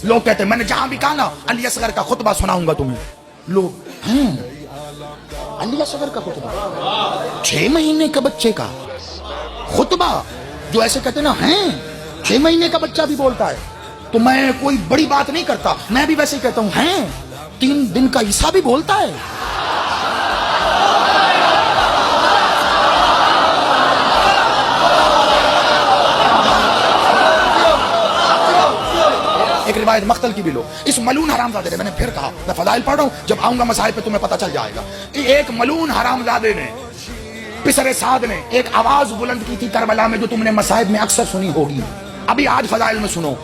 लोग कहते हैं, मैंने जहां भी कहा ना अली असगर का खुतबा सुनाऊंगा तुम्हें, लोग हैं अली असगर का खुतबा, 6 महीने के बच्चे का खुतबा, जो ऐसे कहते ना हैं 6 महीने का बच्चा भी बोलता है। तो मैं कोई बड़ी बात नहीं करता, मैं भी वैसे ही कहता हूं, हैं 3 दिन का ईसा भी बोलता है। एक रिवायत मख्तल की भी लो, इस मलून हरामजादे ने, मैंने फिर कहा, मैं फजाइल पढ़ रहा हूं, जब आऊंगा मसाइल पे तुम्हें पता चल जाएगा। एक मलून हरामजादे ने, पिसरे साद ने एक आवाज बुलंद की थी करबला में, जो तुमने मसाइब में अक्सर सुनी होगी, अभी आज फजाइल में सुनो।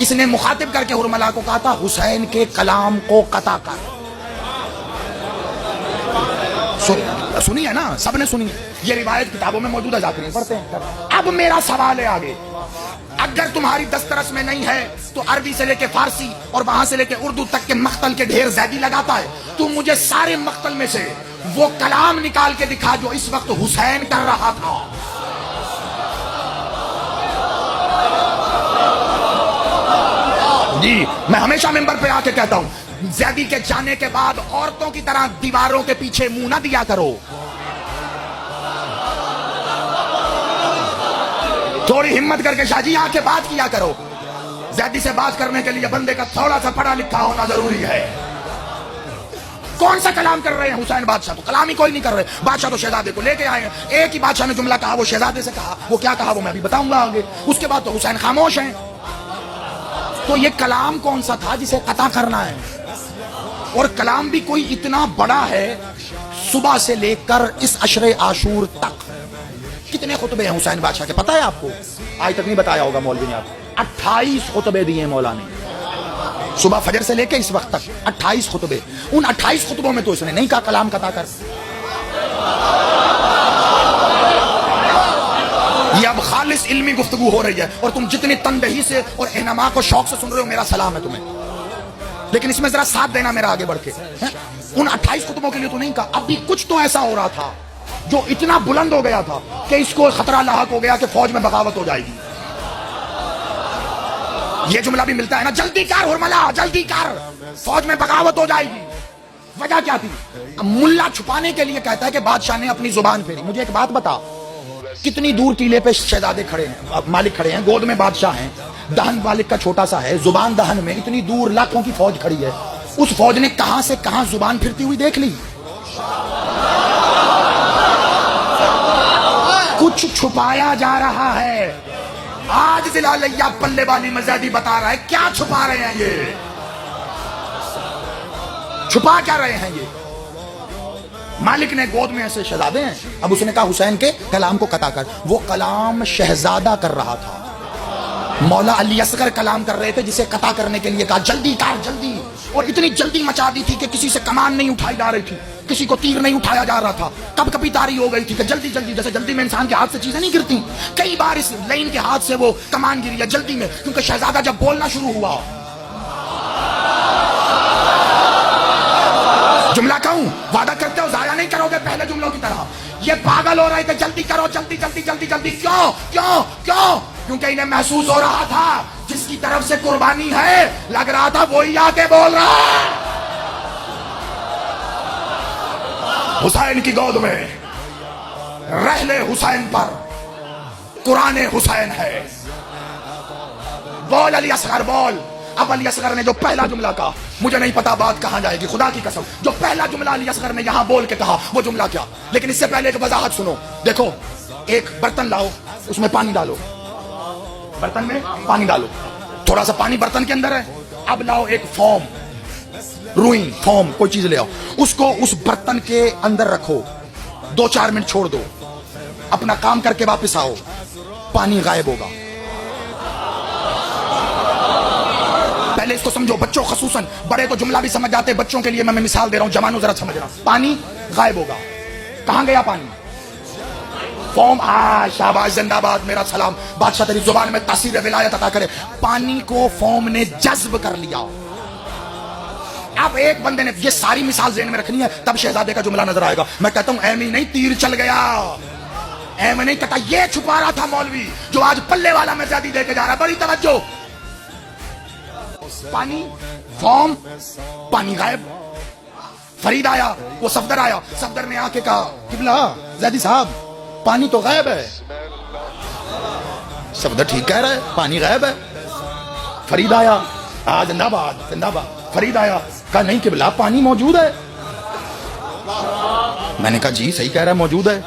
इसने मुखातिब करके हुरमला को कहा था, हुसैन के कलाम को कता कर। सुनी है ना, सबने सुनी है, ये रिवायत किताबों में मौजूद है, जाकर पढ़ते हैं। अब मेरा सवाल है आगे, अगर तुम्हारी दस्तरस में नहीं है तो अरबी से लेके फारसी और वहां से लेके उर्दू तक के मख्तल के ढेर ज़ैदी लगाता है, तू मुझे सारे मख्तल में से वो कलाम निकाल के दिखा जो इस वक्त हुसैन कर रहा था। जी, मैं हमेशा मिंबर पे आके कहता हूं, ज़ैदी के जाने के बाद औरतों की तरह दीवारों के पीछे मुंह ना दिया करो, थोड़ी हिम्मत करके शाहजी आके बात किया करो। ज़ैदी से बात करने के लिए बंदे का थोड़ा सा पढ़ा लिखा होना जरूरी है। कौन सा कलाम कर रहे हैं हुसैन बादशाह? तो कलाम ही कोई नहीं कर रहे, बादशाह तो शहजादे को लेके आए हैं। एक ही बादशाह ने जुमला कहा, वो शहजादे से कहा, वो क्या कहा वो मैं अभी बताऊंगा आगे। उसके बाद तो हुसैन खामोश हैं। तो ये कलाम कौन सा था जिसे कता करना है? और कलाम भी कोई इतना बड़ा है, सुबह से लेकर इस अशरे आशूर तक कितने खुतबे हैं हुसैन बादशाह के, पता है आपको? आज तक नहीं बताया होगा मौलवी ने आपको। 28 खुतबे दिए मौला ने, सुबह फजर से लेके इस वक्त तक 28 खुतबे। उन 28 खुतबों में तो इसने नहीं कहा कलाम कता कर। ये अब खालिस इल्मी गुफ्तगू हो रही है, और तुम जितनी तनदही से और एहनमा को शौक से सुन रहे हो, मेरा सलाम है तुम्हें, लेकिन इसमें जरा साथ देना मेरा आगे बढ़ के। उन 28 खुतबों के लिए तो नहीं कहा। अभी कुछ तो ऐसा हो रहा था जो इतना बुलंद हो गया था कि इसको खतरा लाहक हो गया कि फौज में बगावत हो जाएगी। ये जुमला भी मिलता है ना, जल्दी कर हुरमला, जल्दी कर, फौज में बगावत हो जाएगी। वजह क्या थी? मुल्ला छुपाने के लिए कहता है कि बादशाह ने अपनी जुबान फेरी। मुझे एक बात बता, कितनी दूर टीले पे शहजादे खड़े हैं, मालिक खड़े हैं, गोद में बादशाह हैं, दहन मालिक का छोटा सा है, जुबान दहन में, इतनी दूर लाखों की फौज खड़ी है। उस फौज ने कहां से कहां जुबान फिरती हुई देख ली। कुछ छुपाया जा रहा है। आज जिला लिया पल्ले वाली मजादी बता रहा है, क्या छुपा रहे हैं ये, छुपा क्या रहे हैं ये? मालिक ने गोद में ऐसे शहजादे हैं, अब उसने कहा हुसैन के कलाम को कता कर। वो कलाम शहजादा कर रहा था, मौला अली असगर कलाम कर रहे थे, जिसे कता करने के लिए कहा जल्दी कर जल्दी। और इतनी जल्दी मचा दी थी कि किसी से कमान नहीं उठाई जा रही थी, किसी को तीर नहीं उठाया जा रहा था, कब कभी तारी हो गई थी कि जल्दी जल्दी, जैसे जल्दी में इंसान के हाथ से चीजें नहीं गिरती, कई बार इस लाइन के हाथ से वो कमान गिरी है जल्दी में, क्योंकि शहजादा जब बोलना शुरू हुआ, जुमला कहूं, वादा करते हो जाया नहीं करोगे पहले जुमलों की तरह। ये पागल हो रहे थे, जल्दी करो जल्दी जल्दी जल्दी जल्दी। क्यों क्यों क्यों? क्योंकि इन्हें महसूस हो रहा था जिसकी तरफ से कुर्बानी है, लग रहा था वही आके बोल रहा है। हुसैन की गोद में रहले हुसैन पर कुरान हुसैन है। बोल अली असगर बोल। अब अली असगर ने जो पहला जुमला कहा, मुझे नहीं पता बात कहां जाएगी, खुदा की कसम, जो पहला जुमला अली असगर ने यहां बोल के कहा वो जुमला क्या। लेकिन इससे पहले एक वजाहत सुनो। देखो, एक बर्तन लाओ, उसमें पानी डालो, बर्तन में पानी डालो, थोड़ा सा पानी बर्तन के अंदर है। अब लाओ एक फोम, रुई फोम कोई चीज ले आओ, उसको उस बर्तन के अंदर रखो, 2-4 मिनट छोड़ दो, अपना काम करके वापस आओ, पानी गायब होगा। पहले इसको समझो, बच्चों खसूसन, बड़े तो जुमला भी समझ जाते, बच्चों के लिए मैं मिसाल दे रहा हूं, जवानों जरा समझना। पानी गायब होगा, कहां गया पानी? फोम। शाबाश, जिंदाबाद, मेरा सलाम, बादशाह तेरी जुबान में तासीर विलायत अता करे। पानी को फोम ने जज्ब कर लिया। अब एक बंदे ने ये सारी मिसाल ज़हन में रखनी है, तब शहजादे का जुमला नजर आएगा। मैं कहता हूं एमी नहीं, तीर चल गया, एम नहीं कहता, ये छुपा रहा था मौलवी जो आज पल्ले वाला में ज्यादा देके जा रहा है। बड़ी तवज्जो, पानी, फॉर्म, पानी गायब। फरीद आया, वो सफदर आया, सफदर ने आके कहा किबला ज़ैदी साहब पानी तो गायब है। सफदर ठीक कह रहा है, पानी गायब है। फरीद आया, जिंदाबाद जिंदाबाद। फरीद आया, कहा नहीं किबला पानी मौजूद है। मैंने कहा जी सही कह रहा है, मौजूद है।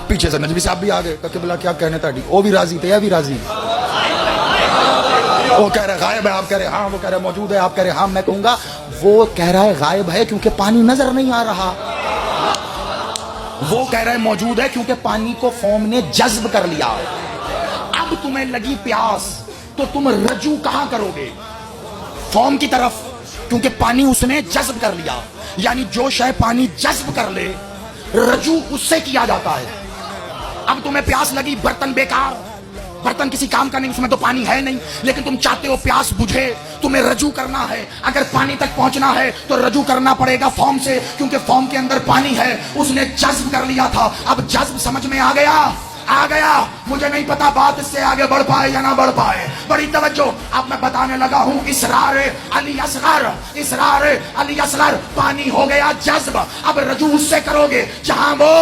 पीछे से नजवी साहब भी आ गए, कहा किबला क्या कहने ताड़ी, वो भी राजी थे, या भी राजी। वो कह रहे गायब है, आप कह रहे हाँ, वो कह रहे मौजूद है, आप कह रहे हाँ। मैं कहूंगा वो कह रहा है गायब है क्योंकि पानी नजर नहीं आ रहा, वो कह रहा है मौजूद है क्योंकि पानी को फॉर्म ने जज्ब कर लिया। अब तुम्हें लगी प्यास तो तुम रजू कहां करोगे? फॉर्म की तरफ, क्योंकि पानी उसने जज्ब कर लिया। यानी जो शय पानी जज्ब कर ले, रजू उससे किया जाता है। अब तुम्हें प्यास लगी, बर्तन बेकार, बर्तन किसी काम का नहीं, उसमें तो पानी है नहीं, लेकिन तुम चाहते हो प्यास बुझे, तुम्हें रजू करना है। अगर पानी तक पहुंचना है तो रजू करना पड़ेगा फॉर्म से, क्योंकि फॉर्म के अंदर पानी है, उसने जज्ब कर लिया था। अब जज्ब समझ में आ गया, आ गया। मुझे नहीं पता बात इससे आगे बढ़ पाए या ना बढ़ पाए। बड़ी तवज्जो, अब मैं बताने लगा हूं इसरार अली असगर, इसरार अली असगर। पानी हो गया जज्ब, अब रजू उससे करोगे जहां वो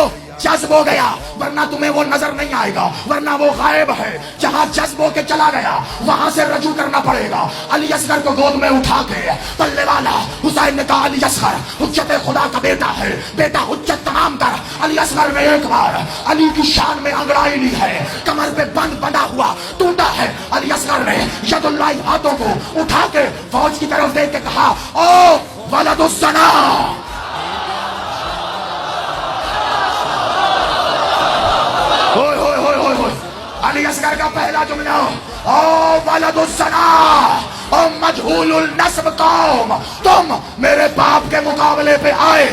जज्ब हो गया, वरना तुम्हें वो नजर नहीं आएगा, वरना वो गायब है। जहां जज्ब होके चला गया वहां से रजू करना पड़ेगा। अली असगर को गोद में उठा के पल्ले वाला हुसैन ने कहा अली असगर हुज्जत खुदा का बेटा है, बेटा हुज्जत तमाम कर। अली असगर ने एक बार अली की शान में अंगड़ाई ली है, कमर पे बंद बंधा हुआ टूटा है। अली असगर ने यदुल्लाही हाथों को उठा के फौज की तरफ देख के कहा ओ वलदुस्सना, अली असगर का पहला जुमला ओ वलदुस्सना, ओ मजहूलुल नस्ब कौम, तुम मेरे बाप के मुकाबले पे आए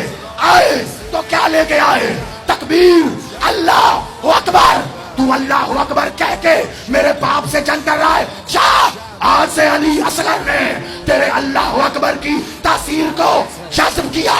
तो क्या लेके आए? तकबीर, अल्लाह अकबर। तू अल्लाह अकबर कह के मेरे बाप से जंग कर रहा है, जा आज से अली असगर ने तेरे अल्लाह अकबर की तासीर को जज्ब किया।